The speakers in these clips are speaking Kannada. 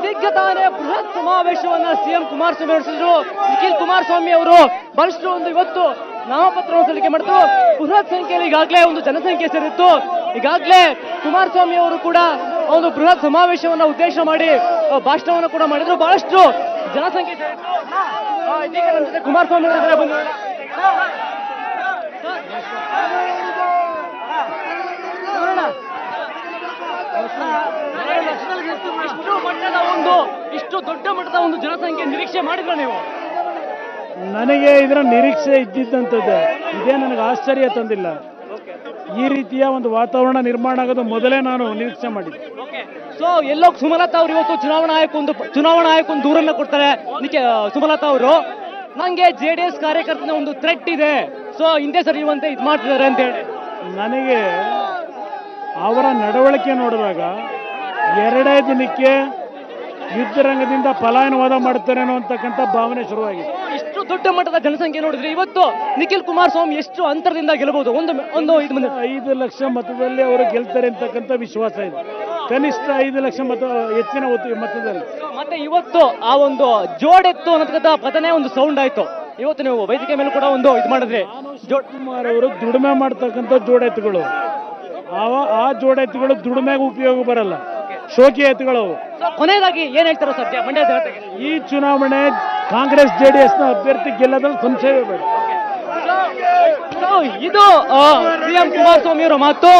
ಇದೀಗ ತಾನೇ ಬೃಹತ್ ಸಮಾವೇಶವನ್ನ ಸಿಎಂ ಕುಮಾರಸ್ವಾಮಿ ನಡೆಸಿದ್ರು. ನಿಖಿಲ್ ಕುಮಾರಸ್ವಾಮಿ ಅವರು ಬಹಳಷ್ಟು ಇವತ್ತು ನಾಮಪತ್ರವನ್ನು ಸಲ್ಲಿಕೆ ಮಾಡಿದ್ರು. ಬೃಹತ್ ಸಂಖ್ಯೆಯಲ್ಲಿ ಈಗಾಗಲೇ ಜನಸಂಖ್ಯೆ ಸೇರಿತ್ತು. ಈಗಾಗಲೇ ಕುಮಾರಸ್ವಾಮಿ ಅವರು ಕೂಡ ಬೃಹತ್ ಸಮಾವೇಶವನ್ನ ಉದ್ದೇಶ ಮಾಡಿ ಭಾಷಣವನ್ನು ಕೂಡ ಮಾಡಿದ್ರು. ಬಹಳಷ್ಟು ಜನಸಂಖ್ಯೆ ಸೇರಿತ್ತು. ಇದೀಗ ನಮ್ಮ ಜೊತೆ ಕುಮಾರಸ್ವಾಮಿ ಅವರು ಬಂದು ಇಷ್ಟು ದೊಡ್ಡ ಮಟ್ಟದ ಜನಸಂಖ್ಯೆ ನಿರೀಕ್ಷೆ ಮಾಡಿದ್ರ ನೀವು? ನನಗೆ ಇದರ ನಿರೀಕ್ಷೆ ಇದ್ದಿದ್ದಂಥದ್ದು. ಇದೇ ನನಗೆ ಆಶ್ಚರ್ಯ ತಂದಿಲ್ಲ. ಈ ರೀತಿಯ ವಾತಾವರಣ ನಿರ್ಮಾಣ ಆಗೋದು ಮೊದಲೇ ನಾನು ನಿರೀಕ್ಷೆ ಮಾಡಿದ್ದೆ. ಸೊ ಎಲ್ಲೋ ಸುಮಲತಾ ಅವರು ಇವತ್ತು ಚುನಾವಣಾ ಆಯೋಗಕ್ಕೆ ದೂರನ್ನ ಕೊಡ್ತಾರೆ. ಸುಮಲತಾ ಅವರು ನಂಗೆ JDS ಕಾರ್ಯಕರ್ತನ ಥ್ರೆಟ್ ಇದೆ, ಸೊ ಹಿಂದೆ ಸರಿಯುವಂತೆ ಇದು ಮಾಡ್ತಿದ್ದಾರೆ ಅಂತ ಹೇಳಿ. ನನಗೆ ಅವರ ನಡವಳಿಕೆ ನೋಡಿದಾಗ ಎರಡೇ ದಿನಕ್ಕೆ ಯುದ್ಧರಂಗದಿಂದ ಪಲಾಯನವಾದ ಮಾಡ್ತಾರೆ ಅನ್ನುವಂತಕ್ಕಂಥ ಭಾವನೆ ಶುರುವಾಗಿದೆ. ಇಷ್ಟು ದೊಡ್ಡ ಮಟ್ಟದ ಜನಸಂಖ್ಯೆ ನೋಡಿದ್ರೆ ಇವತ್ತು ನಿಖಿಲ್ ಕುಮಾರಸ್ವಾಮಿ ಎಷ್ಟು ಅಂತರದಿಂದ ಗೆಲ್ಲಬಹುದು? 5 ಲಕ್ಷ ಮತದಲ್ಲಿ ಅವರು ಗೆಲ್ತಾರೆ ಅಂತಕ್ಕಂಥ ವಿಶ್ವಾಸ ಇದೆ. ಕನಿಷ್ಠ 5 ಲಕ್ಷ ಮತ, ಹೆಚ್ಚಿನ ಮತದಲ್ಲಿ. ಮತ್ತೆ ಇವತ್ತು ಆ ಜೋಡೆತ್ತು ಅನ್ನತಕ್ಕಂಥ ಪದನೇ ಸೌಂಡ್ ಆಯ್ತು. ಇವತ್ತು ನೀವು ವೇದಿಕೆ ಮೇಲೆ ಕೂಡ ಇದು ಮಾಡಿದ್ರಿ. ಕುಮಾರ್ ಅವರು ದುಡಿಮೆ ಮಾಡ್ತಕ್ಕಂಥ ಜೋಡೆತ್ತುಗಳು, ಆ ಜೋಡೆತ್ತುಗಳು ದುಡಿಮೆಗೆ ಉಪಯೋಗ ಬರಲ್ಲ, ಶೋಕಿ ಎತ್ತುಗಳು. ಕೊನೆಯದಾಗಿ ಏನ್ ಹೇಳ್ತಾರೋ ಸದ್ಯ ಮಂಡ್ಯ ಜನತೆಗೆ? ಈ ಚುನಾವಣೆ ಕಾಂಗ್ರೆಸ್ JDS ನ ಅಭ್ಯರ್ಥಿ ಗೆಲ್ಲದಲ್ಲಿ ಸಂಶಯವೇ ಬೇಡ. ಇದು ಸಿಎಂ ಕುಮಾರಸ್ವಾಮಿ ಅವರ ಮಾತು.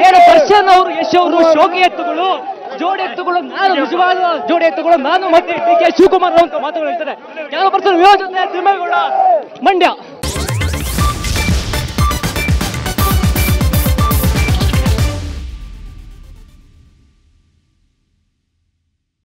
ಏನು ದರ್ಶನ್ ಅವರು, ಯಶ್ ಅವರು ಶೋಕಿ ಎತ್ತುಗಳು, ಜೋಡಿ ಎತ್ತುಗಳು, ನಾನು ನಿಜವಾದ ಜೋಡಿ ಎತ್ತುಗಳು, ನಾನು ಮತ್ತೆ DK ಶಿವಕುಮಾರ್ ಅಂತ ಮಾತುಗಳು ಹೇಳ್ತಾರೆ. ಯಾವ ಪರ್ಸನ್ ವಿರೋಧ ಮಂಡ್ಯ.